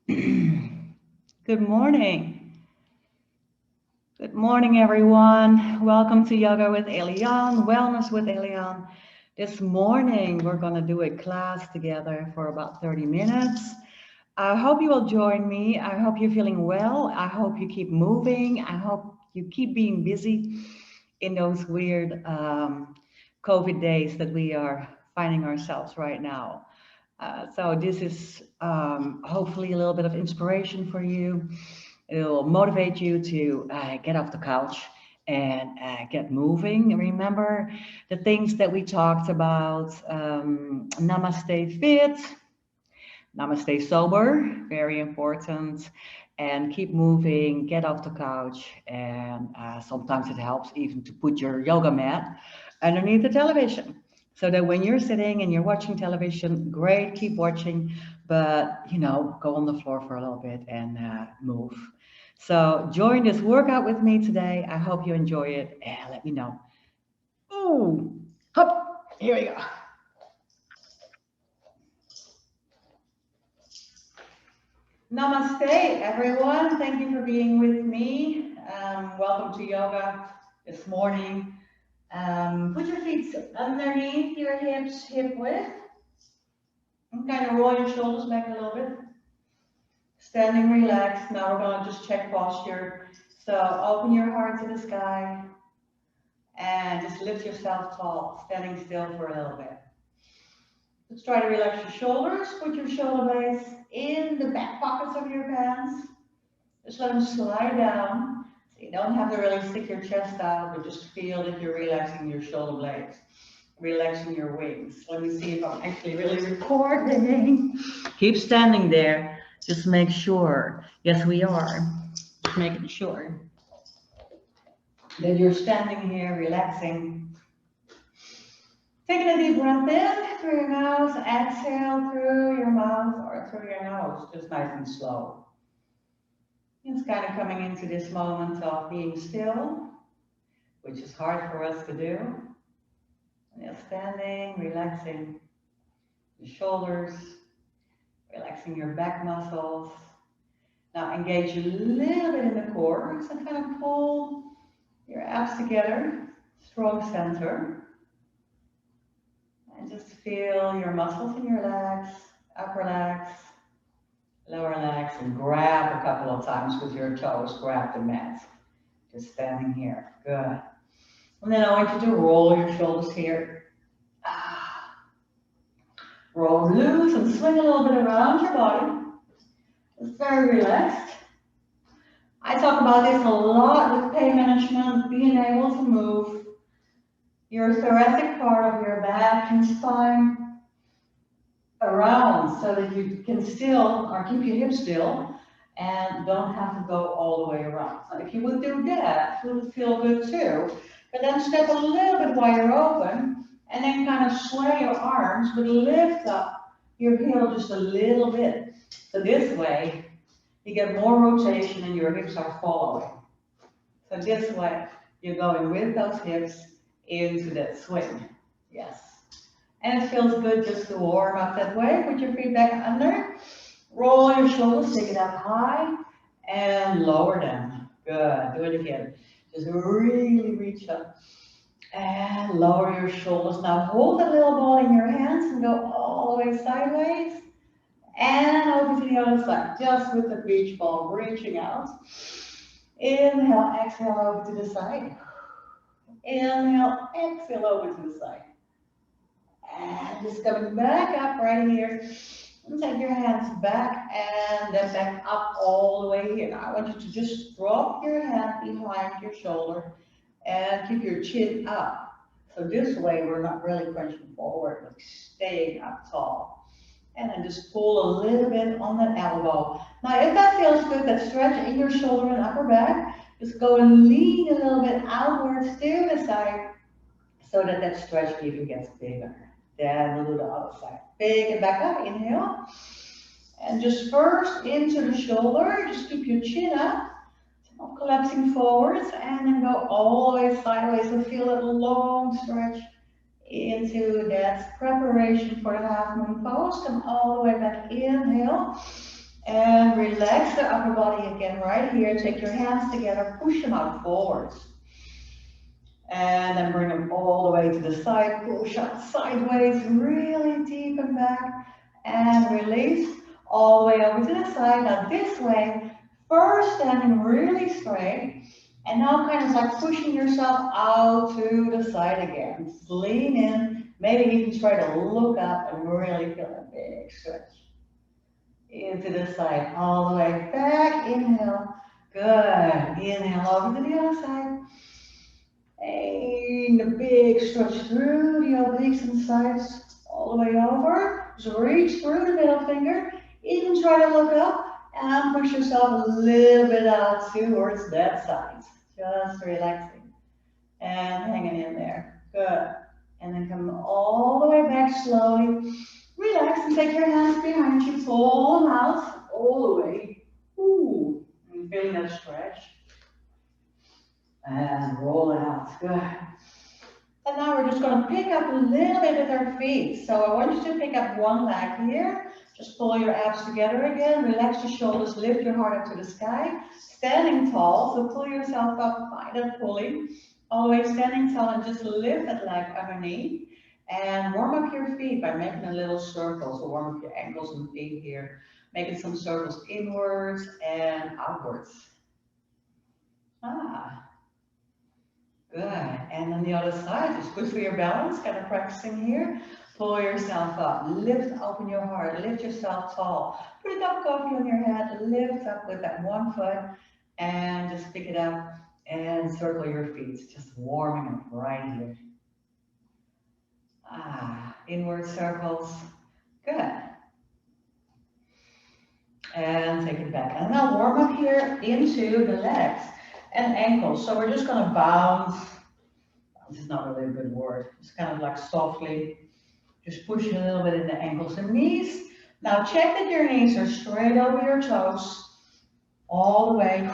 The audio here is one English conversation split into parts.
Good morning. Good morning, everyone. Welcome to Yoga with Elian, Wellness with Elian. This morning, we're going to do a class together for about 30 minutes. I hope you will join me. I hope you're feeling well. I hope you keep moving. I hope you keep being busy in those weird COVID days that we are finding ourselves right now. So this is hopefully a little bit of inspiration for you. It will motivate you to get off the couch and get moving. Remember the things that we talked about. Namaste fit, namaste sober, very important. And keep moving, get off the couch. And sometimes it helps even to put your yoga mat underneath the television. So that when you're sitting and you're watching television, great, keep watching, but go on the floor for a little bit and move. So join this workout with me today. I hope you enjoy it and let me know. Ooh, hop, here we go. Namaste, everyone. Thank you for being with me. Welcome to yoga this morning. Put your feet underneath your hips, hip width, and kind of roll your shoulders back a little bit. Standing relaxed. Now we're going to just check posture. So open your heart to the sky and just lift yourself tall, standing still for a little bit. Let's try to relax your shoulders. Put your shoulder blades in the back pockets of your pants. Just let them slide down. So you don't have to really stick your chest out, but just feel that you're relaxing your shoulder blades, relaxing your wings. Let me see if I'm actually really recording. Keep standing there. Just make sure. Yes, we are. Just making sure that you're standing here relaxing. Taking a deep breath in through your nose, exhale through your mouth or through your nose, just nice and slow. It's kind of coming into this moment of being still, which is hard for us to do. And you're standing, relaxing the shoulders, relaxing your back muscles. Now engage a little bit in the core, so kind of pull your abs together, strong center. And just feel your muscles in your legs, upper legs, lower legs, and grab a couple of times with your toes, grab the mat. Just standing here, good. And then I want you to roll your shoulders here. Roll loose and swing a little bit around your body. It's very relaxed. I talk about this a lot with pain management, being able to move your thoracic part of your back and spine around so that you can still, or keep your hips still, and don't have to go all the way around. So if you would do that, it would feel good too. But then step a little bit wider open, and then kind of sway your arms, but lift up your heel just a little bit. So this way, you get more rotation and your hips are following. So this way, you're going with those hips into that swing. Yes. And it feels good just to warm up that way. Put your feet back under. Roll your shoulders, take it up high, and lower them. Good. Do it again. Just really reach up. And lower your shoulders. Now hold the little ball in your hands and go all the way sideways. And over to the other side, just with the beach ball reaching out. Inhale, exhale over to the side. Inhale, exhale over to the side. And just coming back up right here. And take your hands back and then back up all the way here. Now I want you to just drop your hand behind your shoulder and keep your chin up. So this way we're not really crunching forward, but staying up tall. And then just pull a little bit on that elbow. Now if that feels good, that stretch in your shoulder and upper back, just go and lean a little bit outwards to the side so that that stretch even gets bigger. Then we'll do the other side. Big and back up, inhale. And just first into the shoulder, just keep your chin up, not collapsing forwards, and then go all the way sideways and feel a long stretch into that preparation for the half moon pose. Come all the way back, inhale, and relax the upper body again right here. Take your hands together, push them out forwards. And then bring them all the way to the side, push up sideways, really deep and back, and release all the way over to the side. Now this way, first standing really straight, and now kind of like pushing yourself out to the side again. Just lean in, maybe even try to look up and really feel a big stretch. Into the side, all the way back, inhale, good, inhale over to the other side. And a big stretch through the obliques and sides, all the way over. Just reach through the middle finger. Even try to look up and push yourself a little bit out towards that side. Just relaxing and hanging in there. Good. And then come all the way back slowly. Relax and take your hands behind you. Pull them out all the way. Ooh, and feeling that stretch. And roll it out. Good. And now we're just going to pick up a little bit with our feet. So I want you to pick up one leg here. Just pull your abs together again. Relax your shoulders. Lift your heart up to the sky. Standing tall. So pull yourself up. Find that pulling. Always standing tall and just lift that leg underneath. And warm up your feet by making a little circle. So warm up your ankles and feet here. Making some circles inwards and outwards. Good. And then the other side, just good for your balance, kind of practicing here. Pull yourself up, lift, open your heart, lift yourself tall. Put a cup of coffee on your head, lift up with that one foot, and just pick it up and circle your feet. Just warming up right here. Inward circles. Good. And take it back. And now warm up here into the legs and ankles. So we're just going to bounce. This is not really a good word. It's kind of like softly, just pushing a little bit in the ankles and knees. Now check that your knees are straight over your toes, all the way.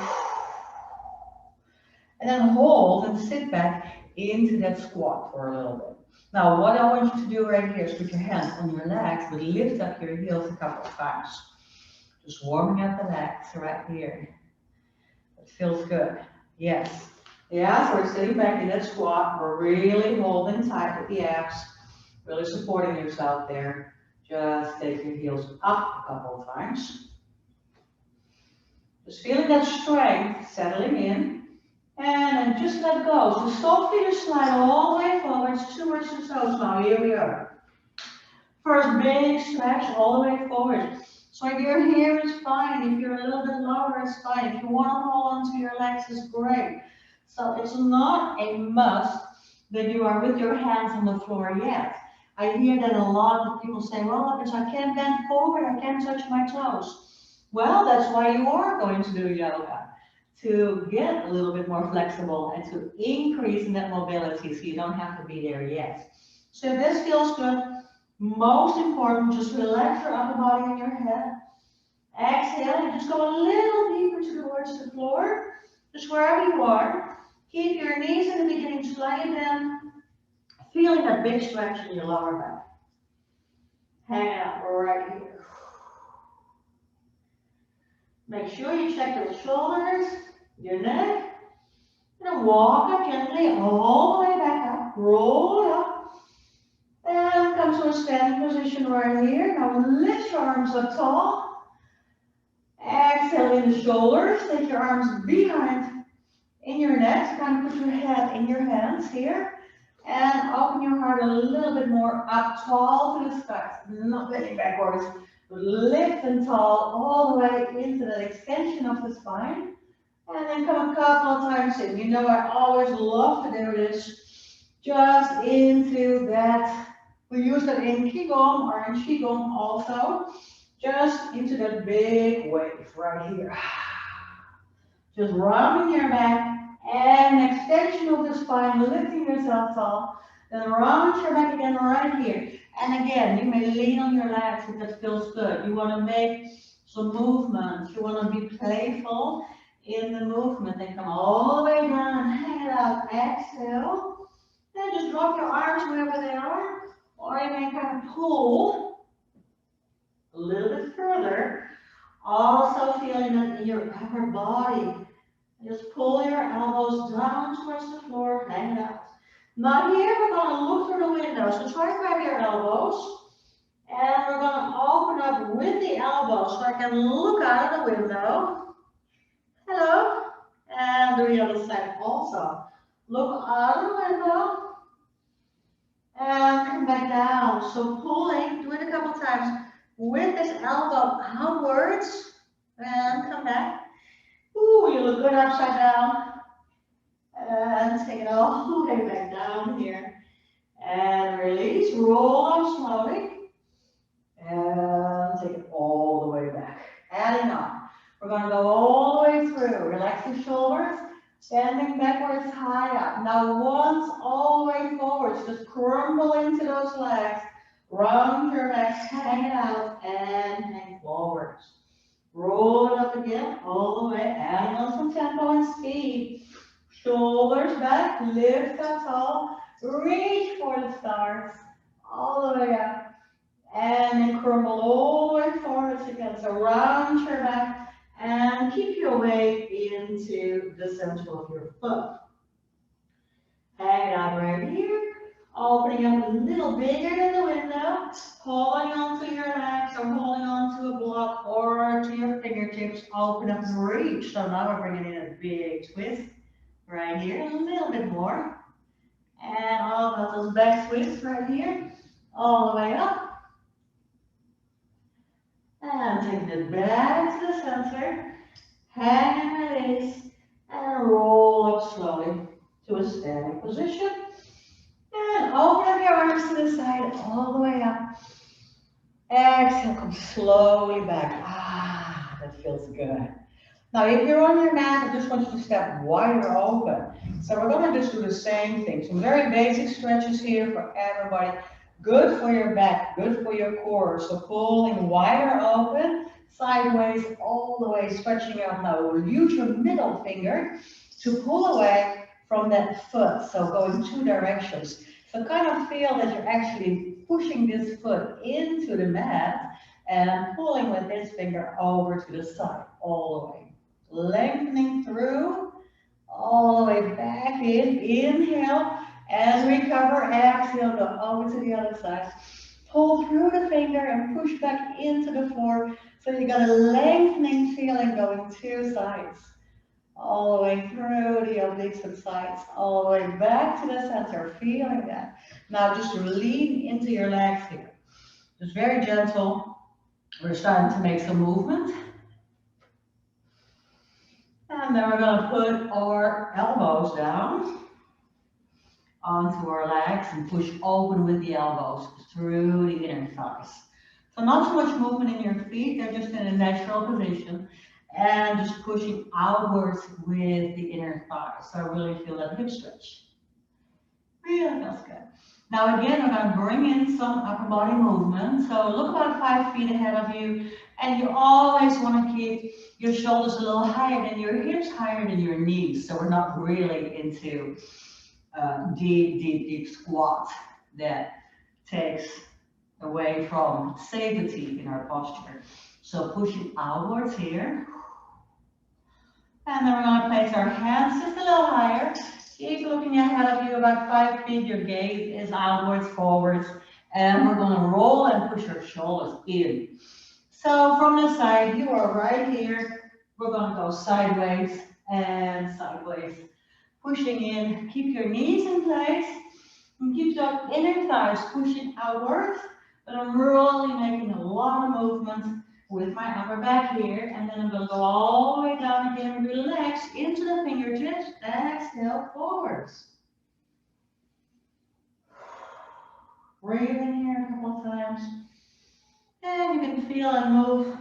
And then hold and sit back into that squat for a little bit. Now what I want you to do right here is put your hands on your legs, but lift up your heels a couple of times. Just warming up the legs right here. It feels good. Yes. Yeah, so we're sitting back in that squat. We're really holding tight with the abs. Really supporting yourself there. Just take your heels up a couple of times. Just feeling that strength settling in. And then just let go. So softly just slide all the way forwards towards the toes. Now here we are. First big stretch all the way forward. So if you're here, it's fine. If you're a little bit lower, it's fine. If you want to hold onto your legs, it's great. So it's not a must that you are with your hands on the floor yet. I hear that a lot of people say, well, because I can't bend forward, I can't touch my toes. Well, that's why you are going to do yoga, to get a little bit more flexible and to increase in that mobility so you don't have to be there yet. So if this feels good, most important, just relax your upper body and your head. Exhale and just go a little deeper towards the floor, just wherever you are. Keep your knees in the beginning slightly bent, feeling that big stretch in your lower back. Hang out right here. Make sure you check your shoulders, your neck, and then walk up gently all the way back up, roll it up, and come to a standing position right here. Now lift your arms up tall. Exhale in the shoulders, take your arms behind in your neck, so kind of put your head in your hands here, and open your heart a little bit more up tall to the sky, not bending backwards, but lift and tall all the way into that extension of the spine, and then come a couple of times in. You know I always love to do this, just into that, we use that in Qigong or in Qigong also, just into that big wave right here. Just rounding your back and extension of the spine, lifting yourself tall. Then round your back again right here. And again, you may lean on your legs if that feels good. You want to make some movement. You want to be playful in the movement. Then come all the way down and hang it out. Exhale. Then just drop your arms wherever they are. Or you may kind of pull a little bit further Also feeling it in your upper body. Just pull your elbows down towards the floor, hang it out. Now here we're going to look through the window. So try to grab your elbows. And we're going to open up with the elbows so I can look out of the window. Hello. And do the other side also. Look out of the window. And come back down. So pulling, do it a couple times with this elbow outwards. And come back. Ooh, you look good upside down. And take it all the way back down here. And release, roll up slowly. And take it all the way back. Adding on. We're going to go all the way through. Relax the shoulders. Standing backwards, high up. Now once all the way forwards. Just crumble into those legs. Round your legs, hang it out, and hang forwards. Roll it up again, all the way. Adding on some tempo and speed. Shoulders back, lift up tall. Reach for the stars. All the way up. And then crumble all the way forwards again. So round your back and keep your weight into the center of your foot. Hang it out right here. Opening up a little bigger than the window. Holding onto your legs or holding onto a block or to your fingertips. Open up and reach. So now we're bringing in a big twist right here. A little bit more. And all of those back twists right here. All the way up. And take it back to the center, hang and release, and roll up slowly to a standing position. And open up your arms to the side, all the way up. Exhale, come slowly back. Ah, that feels good. Now, if you're on your mat, I just want you to step wider open. So we're going to just do the same thing. Some very basic stretches here for everybody. Good for your back, good for your core. So pulling wider open, sideways, all the way, stretching out. Now use your middle finger to pull away from that foot. So going two directions. So kind of feel that you're actually pushing this foot into the mat and pulling with this finger over to the side, all the way. Lengthening through, all the way back in. Inhale. As we cover, exhale, go over to the other side. Pull through the finger and push back into the floor. So you got a lengthening feeling going two sides. All the way through the obliques and sides. All the way back to the center, feeling that. Now just lean into your legs here. Just very gentle. We're starting to make some movement. And then we're going to put our elbows down onto our legs and push open with the elbows through the inner thighs. So not so much movement in your feet, they're just in a natural position and just pushing outwards with the inner thighs. So I really feel that hip stretch. Really feels good. Now again, we're going to bring in some upper body movement. So look about 5 feet ahead of you, and you always want to keep your shoulders a little higher than your hips, higher than your knees. So we're not really into deep squat that takes away from safety in our posture. So pushing outwards here. And then we're going to place our hands just a little higher. Keep looking ahead of you about 5 feet. Your gaze is outwards, forwards. And we're going to roll and push our shoulders in. So from the side, you are right here. We're going to go sideways and sideways. Pushing in, keep your knees in place, and keep your inner thighs pushing outwards. But I'm really making a lot of movement with my upper back here, and then I'm going to go all the way down again, relax into the fingertips, exhale forwards. Breathe in here a couple of times, and you can feel and move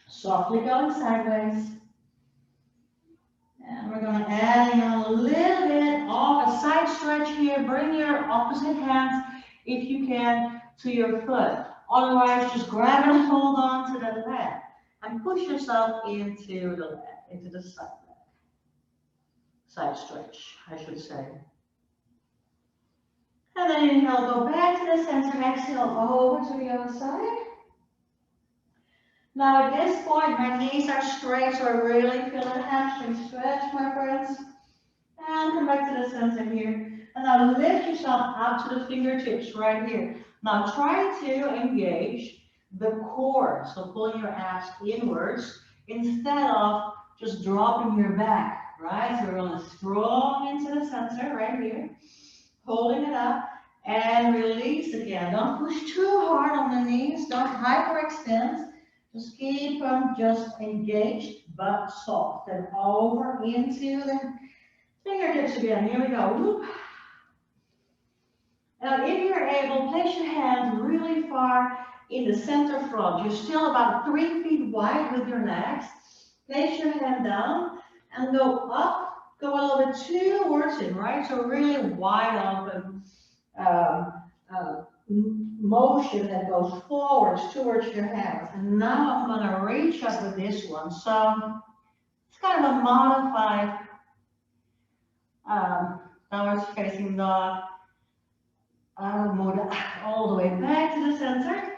softly going sideways. And we're going to add in a little bit of a side stretch here. Bring your opposite hand, if you can, to your foot. Otherwise, just grab and hold on to the leg and push yourself into the leg, into the side leg. Side stretch, I should say. And then inhale, go back to the center. Exhale, over to the other side. Now at this point, my knees are straight, so I really feel the hamstring stretch, my friends. And come back to the center here. And now lift yourself up to the fingertips right here. Now try to engage the core, so pulling your abs inwards instead of just dropping your back, right? So we're going to strong into the center right here, holding it up and release again. Don't push too hard on the knees, don't hyperextend. Just keep them just engaged but soft and over into the fingertips again. Here we go. Whoop. Now, if you're able, place your hands really far in the center front. You're still about 3 feet wide with your legs. Place your hand down and go up. Go a little bit towards it, right? So really wide open um, motion that goes forwards towards your hands. And now I'm going to reach up with this one. So it's kind of a modified downwards facing dog. I'll move all the way back to the center.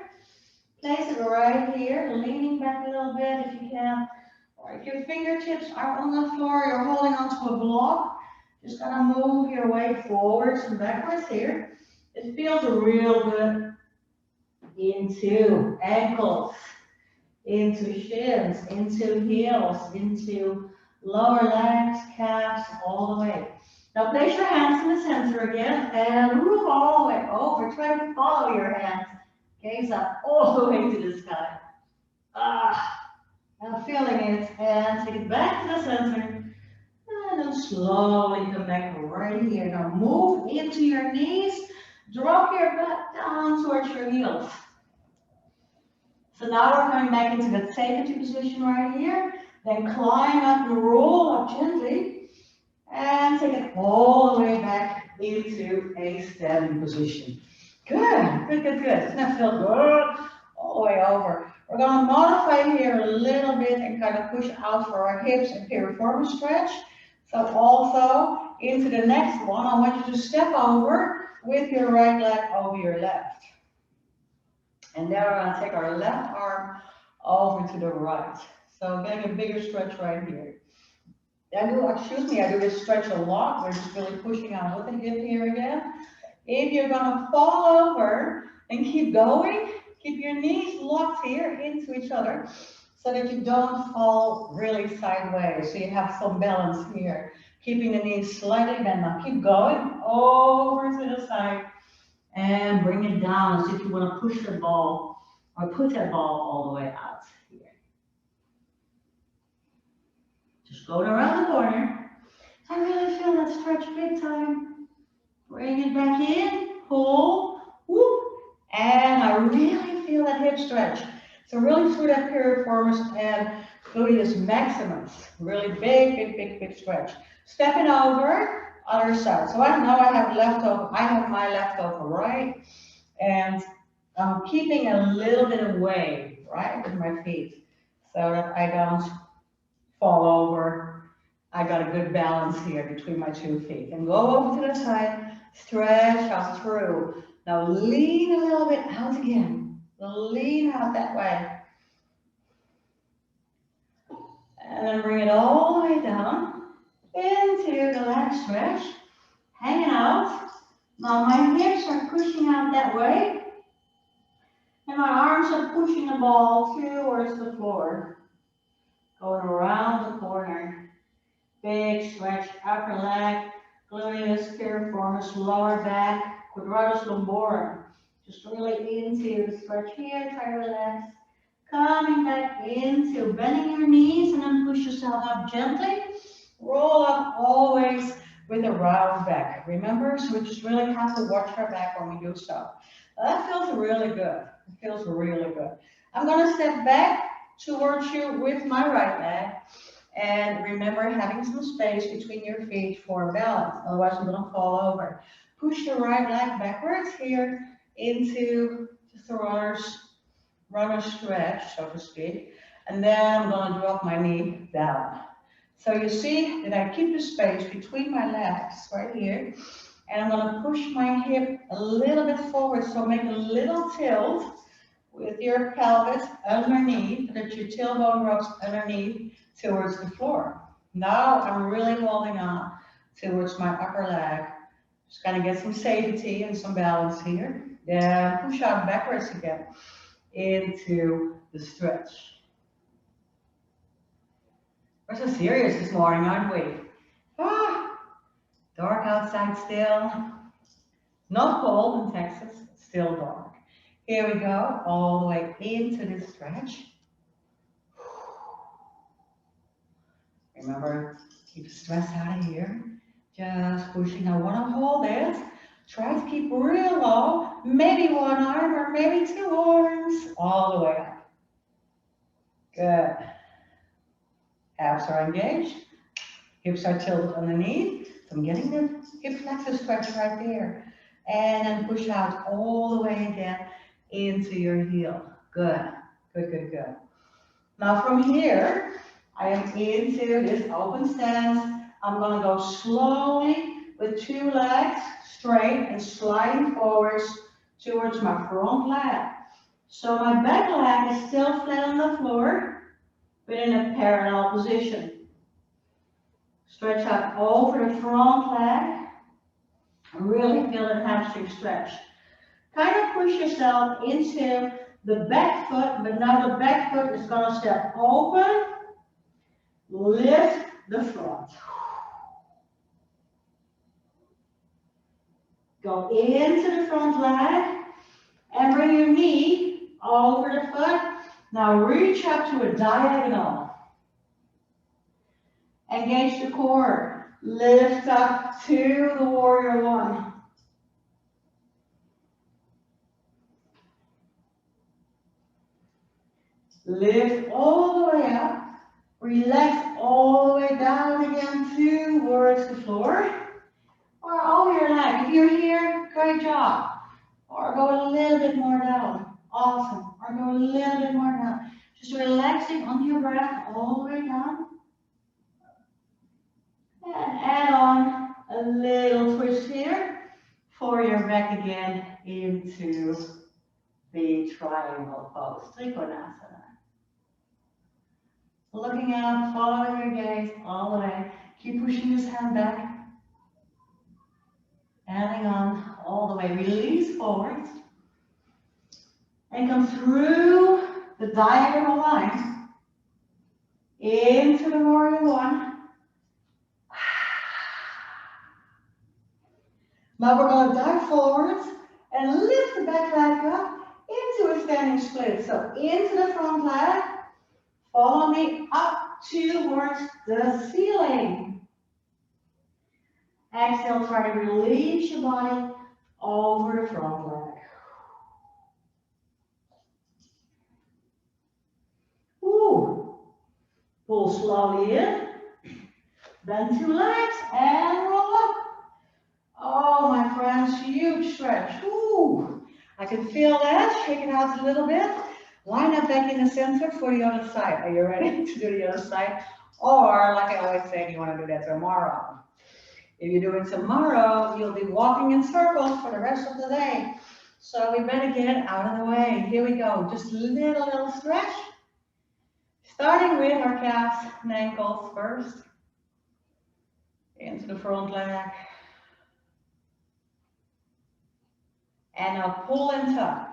Place it right here, leaning back a little bit if you can. Or if your fingertips are on the floor, you're holding onto a block, just gonna move your way forwards and backwards here. It feels real good into ankles, into shins, into heels, into lower legs, calves, all the way. Now place your hands in the center again and move all the way over. Try to follow your hands. Gaze up all the way to the sky. I'm feeling it. And take it back to the center. And then slowly come back right here. Now move into your knees. Drop your butt down towards your heels. So now we're coming back into that safety position right here. Then climb up and roll up gently. And take it all the way back into a standing position. Good, good, good, good. Doesn't that feel good? All the way over. We're going to modify here a little bit and kind of push out for our hips and piriformis stretch. So also into the next one, I want you to step over with your right leg over your left. And then we're going to take our left arm over to the right. So getting a bigger stretch right here. I do this stretch a lot. We're just really pushing out with the hip here again. If you're gonna fall over and keep going, keep your knees locked here into each other so that you don't fall really sideways. So you have some balance here. Keeping the knees slightly bent. Now keep going over to the side and bring it down as if you wanna push the ball or put that ball all the way out. Just going around the corner. I really feel that stretch big time. Bring it back in, pull, whoop, and I really feel that hip stretch. So really through that piriformis and gluteus maximus. Really big, big, big, big stretch. Stepping over, other side. So now I have my leftover right, and I'm keeping a little bit of weight, right, with my feet, so that I don't fall over. I got a good balance here between my 2 feet. And go over to the side, stretch out through. Now lean a little bit out again. Lean out that way. And then bring it all the way down into the leg stretch. Hanging out. Now my hips are pushing out that way. And my arms are pushing the ball towards the floor. Going around the corner. Big stretch, upper leg, gluteus, piriformis, lower back, quadratus lumborum. Just really into the stretch here, try to relax. Coming back into bending your knees and then push yourself up gently. Roll up always with a round back. Remember, so we just really have to watch our back when we do so. That feels really good. It feels really good. I'm gonna step back towards you with my right leg. And remember having some space between your feet for balance, otherwise you're going to fall over. Push the right leg backwards here into just a runner stretch, so to speak. And then I'm going to drop my knee down. So you see that I keep the space between my legs right here. And I'm going to push my hip a little bit forward, so make a little tilt. with your pelvis underneath, that your tailbone rubs underneath towards the floor. Now I'm really holding on towards my upper leg. Just gonna get some safety and some balance here. Then push out backwards again into the stretch. We're so serious this morning, aren't we? Dark outside still. Not cold in Texas, still dark. Here we go, all the way into this stretch. Remember, keep the stress out of here. Just pushing. I want to hold this. Try to keep real low. Maybe one arm or maybe two arms. All the way up. Good. Abs are engaged. Hips are tilted underneath. So I'm getting the hip flexor stretch right there. And then push out all the way again into your heel. Good. Good, good, good. Now from here, I am into this open stance. I'm going to go slowly with two legs straight and sliding forwards towards my front leg. So my back leg is still flat on the floor, but in a parallel position. Stretch out over the front leg. Really feel that hamstring stretch. Kind of push yourself into the back foot, but now the back foot is going to step open. Lift the front. Go into the front leg and bring your knee over the foot. Now reach up to a diagonal. Engage the core. Lift up to the warrior one. Lift all the way up. Relax all the way down again towards the floor. Or over your leg. If you're here, great job. Or go a little bit more down. Awesome. Or go a little bit more down. Just relaxing on your breath all the way down. And add on a little twist here for your back again into the triangle pose, Trikonasana. Looking out, following your gaze all the way. Keep pushing this hand back. Adding on all the way. Release forward. And come through the diagonal line into the warrior one. Now we're going to dive forwards and lift the back leg up into a standing split. So into the front leg, follow me up towards the ceiling. Exhale, try to release your body over the front leg. Ooh. Pull slowly in, bend two legs and roll up. Oh, my friends, huge stretch. Ooh, I can feel that. Shake it out a little bit. Line up back in the center for the other side. Are you ready to do the other side? Or, like I always say, you want to do that tomorrow. If you do it tomorrow, you'll be walking in circles for the rest of the day. So we better get it out of the way. Here we go. Just a little stretch. Starting with our calves and ankles first. Into the front leg. And now pull and tuck.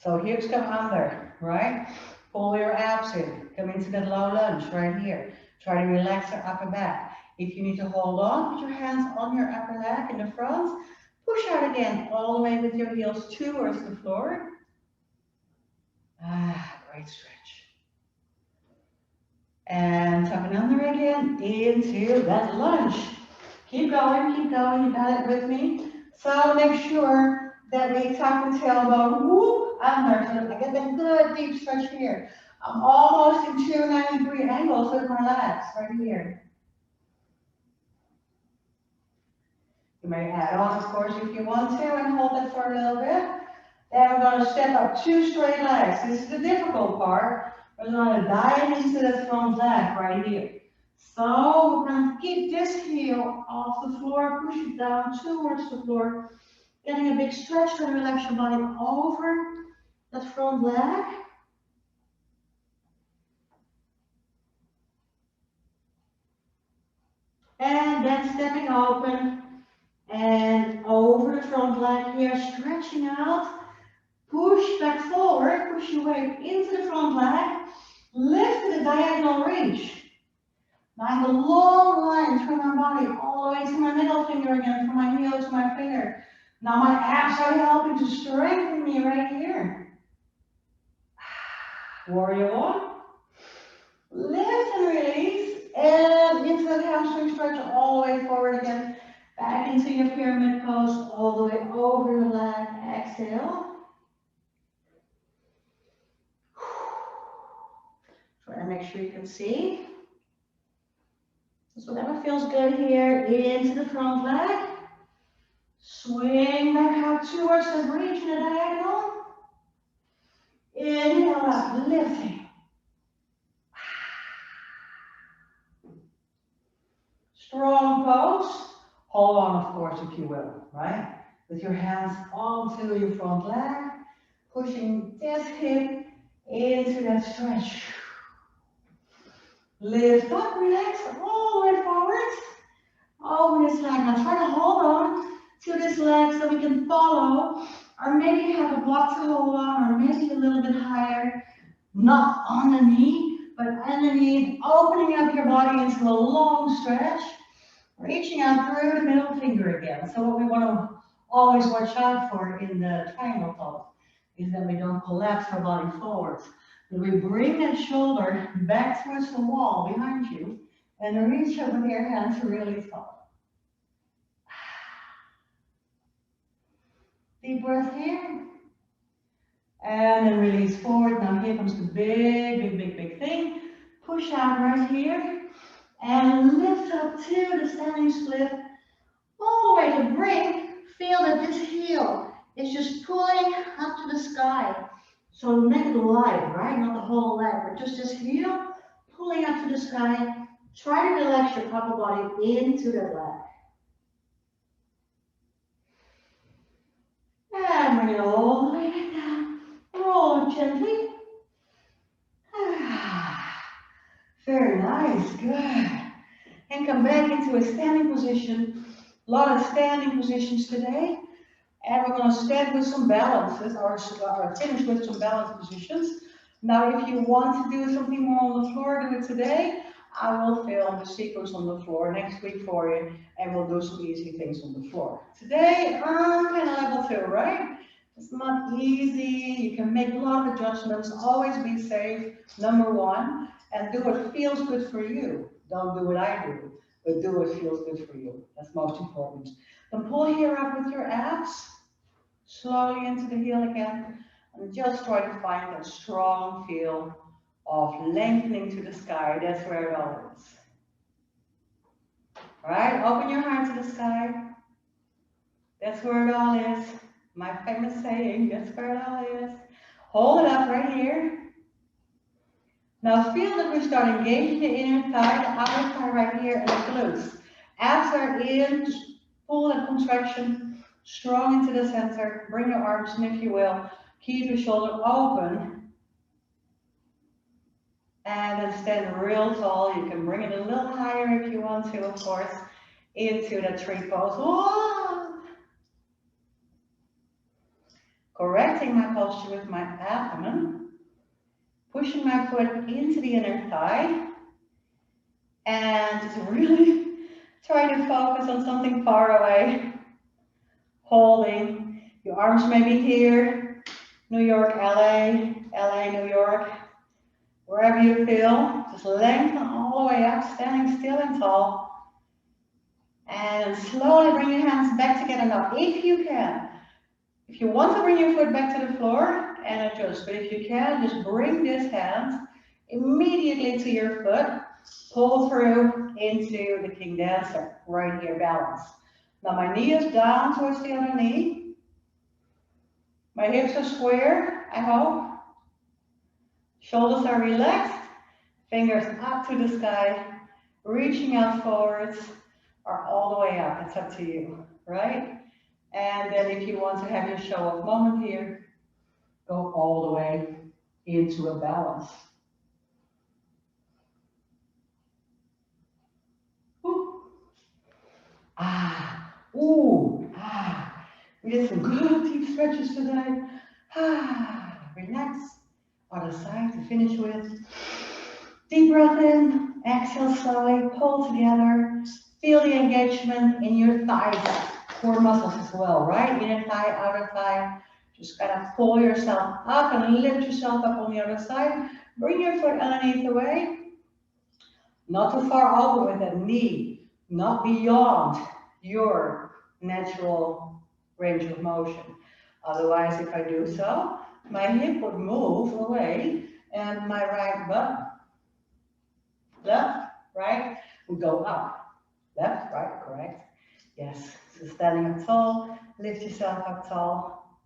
So hips come under, right? Pull your abs in. Come into that low lunge right here. Try to relax your upper back. If you need to hold on, put your hands on your upper leg in the front. Push out again, all the way with your heels towards the floor. Great stretch. And tuck it under again into that lunge. Keep going, you got it with me. So make sure that we tuck the tailbone whoop, under, so that I get that good deep stretch here. I'm almost in 290-degree angles with my legs right here. You may add on, of course, if you want to, and hold it for a little bit. Then we're going to step up two straight legs. This is the difficult part. We're going to dive into that front leg right here. So we're going to keep this heel off the floor, push it down towards the floor. Getting a big stretch to relax your body over that front leg. And then stepping open and over the front leg here, stretching out. Push back forward, push your weight into the front leg. Lift to the diagonal reach. Now I have a long line through my body, all the way to my middle finger again, from my heel to my finger. Now my abs are helping to strengthen me right here. Warrior one. Lift and release. And into that hamstring stretch all the way forward again. Back into your pyramid pose, all the way over the leg. Exhale. Try to make sure you can see. So whatever feels good here, into the front leg. Swing back out towards the bridge in a diagonal. Inhale up, lifting. Strong pose. Hold on, of course, if you will, right? With your hands onto your front leg, pushing this hip into that stretch. Lift up, relax, all the way forward. Over this leg. Now try to hold on to this leg so we can follow. Or maybe you have a block to hold on, or maybe a little bit higher. Not on the knee, but underneath, opening up your body into a long stretch. Reaching out through the middle finger again. So what we want to always watch out for in the triangle pose is that we don't collapse our body forwards. That we bring that shoulder back towards the wall behind you and reach up with your hands really tall. Deep breath here. And then release forward. Now here comes the big thing. Push out right here. And lift up to the standing split, all the way to bring. Feel that this heel is just pulling up to the sky. So make it light, right? Not the whole leg, but just this heel pulling up to the sky. Try to relax your upper body into the leg. And bring it all the way back down. Roll it gently. Very nice, good. And come back into a standing position. A lot of standing positions today. And we're going to stand with some balances, or finish with some balance positions. Now, if you want to do something more on the floor, do it today. I will film the sequence on the floor next week for you, and we'll do some easy things on the floor. Today, kind of level 2, right? It's not easy. You can make a lot of adjustments. Always be safe, number 1. And do what feels good for you. Don't do what I do, but do what feels good for you. That's most important. Then pull here up with your abs, slowly into the heel again, and just try to find that strong feel of lengthening to the sky. That's where it all is. All right, open your heart to the sky. That's where it all is. My famous saying, that's where it all is. Hold it up right here. Now feel that we start engaging the inner thigh, the outer thigh right here, and the glutes. Abs are in, just pull that contraction strong into the center. Bring your arms in, if you will. Keep your shoulder open. And then stand real tall. You can bring it a little higher if you want to, of course, into that tree pose. Whoa! Correcting my posture with my abdomen. Pushing my foot into the inner thigh. And just really try to focus on something far away. Holding. Your arms may be here. New York, LA, LA, New York. Wherever you feel. Just lengthen all the way up, standing still and tall. And slowly bring your hands back together. Now, if you can, if you want to bring your foot back to the floor and adjust, but if you can, just bring this hand immediately to your foot. Pull through into the King Dancer, right here, balance. Now my knee is down towards the other knee. My hips are square, I hope. Shoulders are relaxed. Fingers up to the sky, reaching out forwards or all the way up. It's up to you, right? And then if you want to have your show of moment here, go all the way into a balance. Ooh. Ah, ooh, ah. We did some good deep stretches today. Ah, relax. Other side to finish with. Deep breath in, exhale slowly, pull together. Feel the engagement in your thighs, core muscles as well, right? Inner thigh, outer thigh. Just gotta pull yourself up and lift yourself up on the other side. Bring your foot underneath the weight. Not too far over with that knee, not beyond your natural range of motion. Otherwise, if I do so, my hip would move away and my right butt, left, right, would go up. Left, right, correct. Yes, so standing up tall, lift yourself up tall.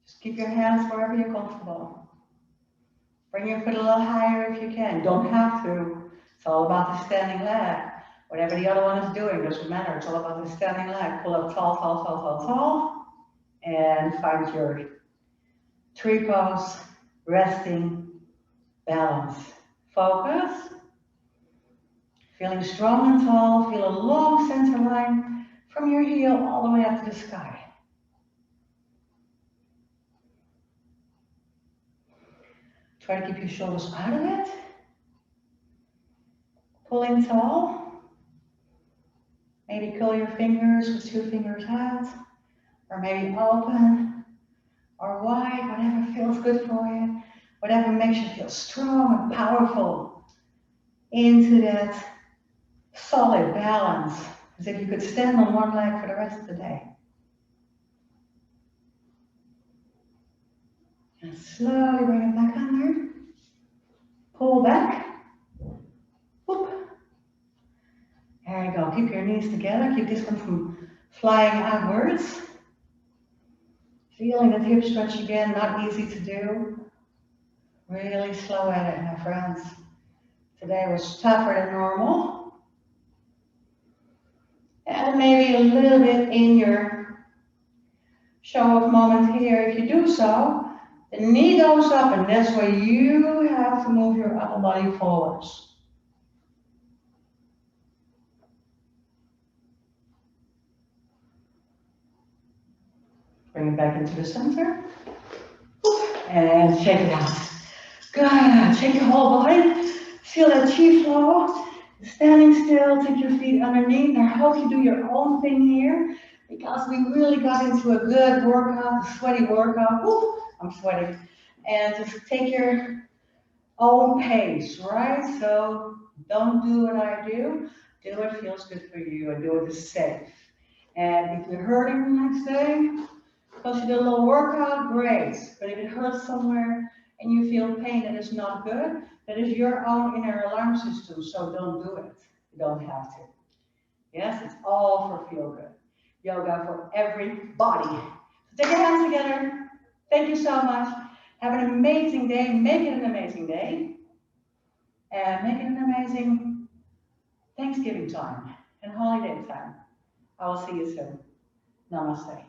Just keep your hands wherever you're comfortable. Bring your foot a little higher if you can. Don't have to. It's all about the standing leg. Whatever the other one is doing doesn't matter. It's all about the standing leg. Pull up tall, tall, tall, tall, tall. And find your tree pose, resting, balance. Focus. Feeling strong and tall. Feel a long center line from your heel all the way up to the sky. Try to keep your shoulders out of it. Pulling tall. Maybe curl your fingers with 2 fingers out, or maybe open or wide, whatever feels good for you, whatever makes you feel strong and powerful into that solid balance, as if you could stand on one leg for the rest of the day. And slowly bring it back under. Pull back. Whoop. There you go. Keep your knees together. Keep this one from flying outwards. Feeling that hip stretch again, not easy to do. Really slow at it, my friends. Today was tougher than normal. And maybe a little bit in your show of moment here. If you do so, the knee goes up, and that's where you have to move your upper body forwards. Bring it back into the center. And shake it out. Good. Shake your whole body. Feel that chi flow. Standing still, take your feet underneath. I hope you do your own thing here, because we really got into a good workout, a sweaty workout. Woo, I'm sweating. And just take your own pace, right? So don't do what I do. Do what feels good for you, and do it safe. And if you're hurting the next day, because you did a little workout, great. But if it hurts somewhere and you feel pain that is not good, that is your own inner alarm system, so don't do it. You don't have to. Yes, it's all for feel good. Yoga for everybody. So take your hands together. Thank you so much. Have an amazing day. Make it an amazing day. And make it an amazing Thanksgiving time and holiday time. I will see you soon. Namaste.